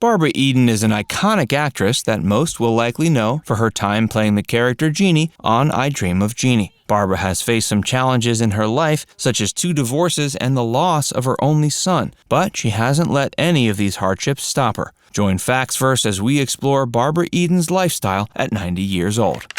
Barbara Eden is an iconic actress that most will likely know for her time playing the character Jeannie on I Dream of Jeannie. Barbara has faced some challenges in her life, such as 2 divorces and the loss of her only son, but she hasn't let any of these hardships stop her. Join Factsverse as we explore Barbara Eden's lifestyle at 90 years old.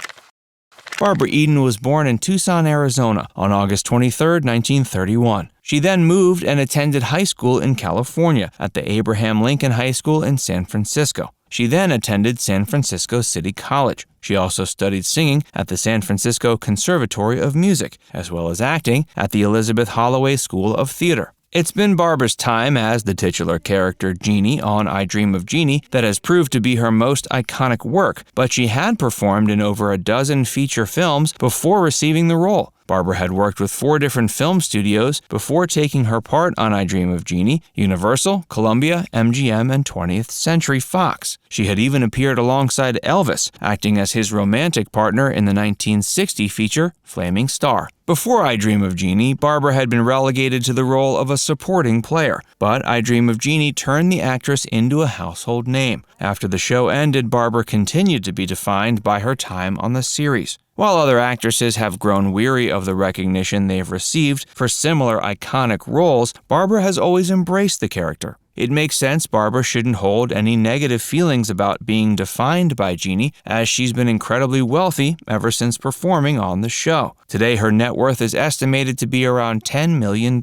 Barbara Eden was born in Tucson, Arizona on August 23, 1931. She then moved and attended high school in California at the Abraham Lincoln High School in San Francisco. She then attended San Francisco City College. She also studied singing at the San Francisco Conservatory of Music, as well as acting at the Elizabeth Holloway School of Theater. It's been Barbara's time as the titular character Jeannie on I Dream of Jeannie that has proved to be her most iconic work, but she had performed in over a dozen feature films before receiving the role. Barbara had worked with 4 different film studios before taking her part on I Dream of Jeannie: Universal, Columbia, MGM, and 20th Century Fox. She had even appeared alongside Elvis, acting as his romantic partner in the 1960 feature Flaming Star. Before I Dream of Jeannie, Barbara had been relegated to the role of a supporting player, but I Dream of Jeannie turned the actress into a household name. After the show ended, Barbara continued to be defined by her time on the series. While other actresses have grown weary of the recognition they've received for similar iconic roles, Barbara has always embraced the character. It makes sense Barbara shouldn't hold any negative feelings about being defined by Jeannie, as she's been incredibly wealthy ever since performing on the show. Today, her net worth is estimated to be around $10 million,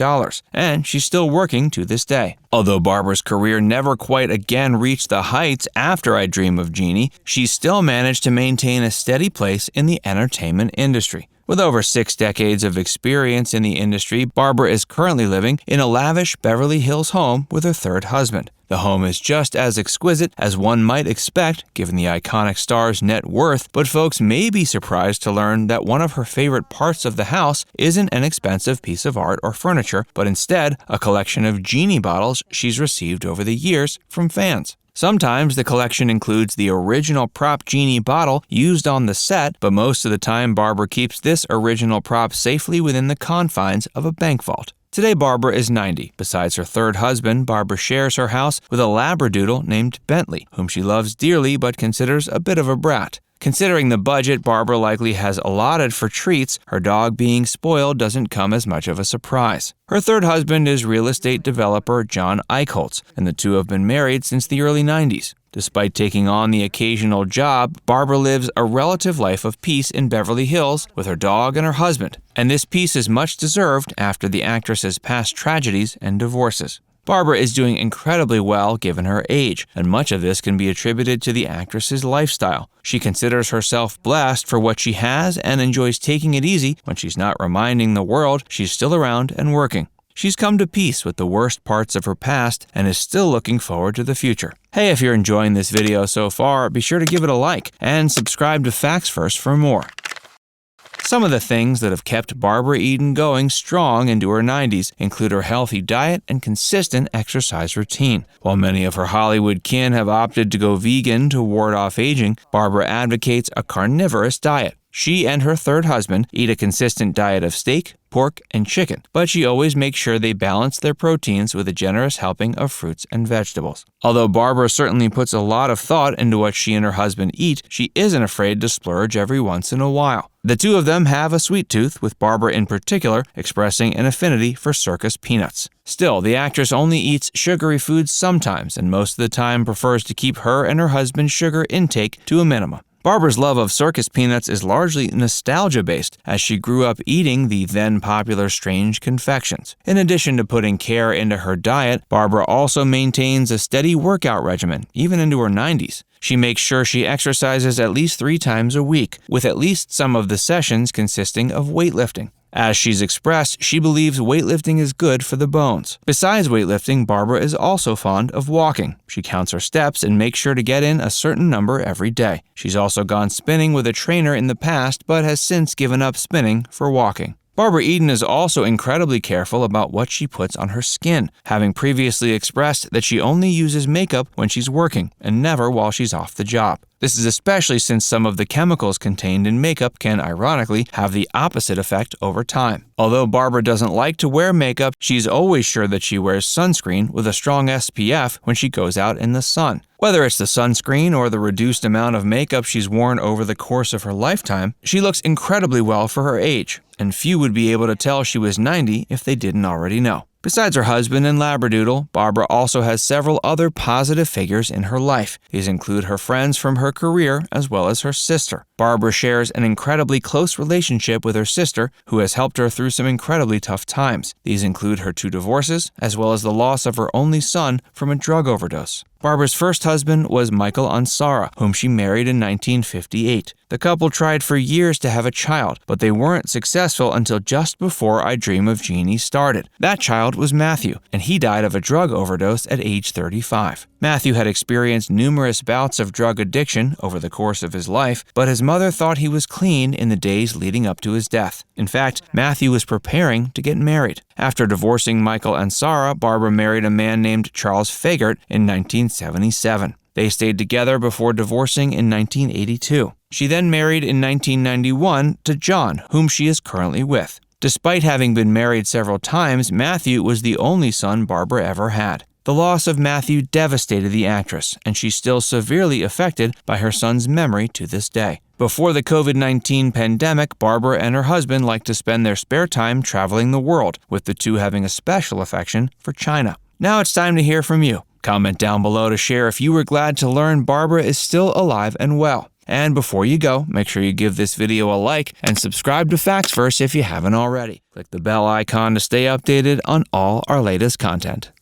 and she's still working to this day. Although Barbara's career never quite again reached the heights after I Dream of Jeannie, she's still managed to maintain a steady place in the entertainment industry. With over 6 decades of experience in the industry, Barbara is currently living in a lavish Beverly Hills home with her 3rd husband. The home is just as exquisite as one might expect given the iconic star's net worth, but folks may be surprised to learn that one of her favorite parts of the house isn't an expensive piece of art or furniture, but instead a collection of Jeannie bottles she's received over the years from fans. Sometimes the collection includes the original prop Jeannie bottle used on the set, but most of the time Barbara keeps this original prop safely within the confines of a bank vault. Today, Barbara is 90. Besides her 3rd husband, Barbara shares her house with a Labradoodle named Bentley, whom she loves dearly but considers a bit of a brat. Considering the budget Barbara likely has allotted for treats, her dog being spoiled doesn't come as much of a surprise. Her 3rd husband is real estate developer John Eichholz, and the 2 have been married since the early 90s. Despite taking on the occasional job, Barbara lives a relative life of peace in Beverly Hills with her dog and her husband, and this peace is much deserved after the actress's past tragedies and divorces. Barbara is doing incredibly well given her age, and much of this can be attributed to the actress's lifestyle. She considers herself blessed for what she has and enjoys taking it easy when she's not reminding the world she's still around and working. She's come to peace with the worst parts of her past and is still looking forward to the future. Hey, if you're enjoying this video so far, be sure to give it a like and subscribe to Factsverse for more. Some of the things that have kept Barbara Eden going strong into her 90s include her healthy diet and consistent exercise routine. While many of her Hollywood kin have opted to go vegan to ward off aging, Barbara advocates a carnivorous diet. She and her 3rd husband eat a consistent diet of steak, pork, and chicken, but she always makes sure they balance their proteins with a generous helping of fruits and vegetables. Although Barbara certainly puts a lot of thought into what she and her husband eat, she isn't afraid to splurge every once in a while. The 2 of them have a sweet tooth, with Barbara in particular expressing an affinity for circus peanuts. Still, the actress only eats sugary foods sometimes, and most of the time prefers to keep her and her husband's sugar intake to a minimum. Barbara's love of circus peanuts is largely nostalgia-based, as she grew up eating the then-popular strange confections. In addition to putting care into her diet, Barbara also maintains a steady workout regimen, even into her 90s. She makes sure she exercises at least 3 times a week, with at least some of the sessions consisting of weightlifting. As she's expressed, she believes weightlifting is good for the bones. Besides weightlifting, Barbara is also fond of walking. She counts her steps and makes sure to get in a certain number every day. She's also gone spinning with a trainer in the past, but has since given up spinning for walking. Barbara Eden is also incredibly careful about what she puts on her skin, having previously expressed that she only uses makeup when she's working and never while she's off the job. This is especially since some of the chemicals contained in makeup can, ironically, have the opposite effect over time. Although Barbara doesn't like to wear makeup, she's always sure that she wears sunscreen with a strong SPF when she goes out in the sun. Whether it's the sunscreen or the reduced amount of makeup she's worn over the course of her lifetime, she looks incredibly well for her age, and few would be able to tell she was 90 if they didn't already know. Besides her husband and Labradoodle, Barbara also has several other positive figures in her life. These include her friends from her career as well as her sister. Barbara shares an incredibly close relationship with her sister, who has helped her through some incredibly tough times. These include her 2 divorces, as well as the loss of her only son from a drug overdose. Barbara's first husband was Michael Ansara, whom she married in 1958. The couple tried for years to have a child, but they weren't successful until just before I Dream of Jeannie started. That child was Matthew, and he died of a drug overdose at age 35. Matthew had experienced numerous bouts of drug addiction over the course of his life, but his mother thought he was clean in the days leading up to his death. In fact, Matthew was preparing to get married. After divorcing Michael Ansara, Barbara married a man named Charles Fagert in 1977. They stayed together before divorcing in 1982. She then married in 1991 to John, whom she is currently with. Despite having been married several times, Matthew was the only son Barbara ever had. The loss of Matthew devastated the actress, and she's still severely affected by her son's memory to this day. Before the COVID-19 pandemic, Barbara and her husband liked to spend their spare time traveling the world, with the two having a special affection for China. Now it's time to hear from you. Comment down below to share if you were glad to learn Barbara is still alive and well. And before you go, make sure you give this video a like and subscribe to FactsVerse if you haven't already. Click the bell icon to stay updated on all our latest content.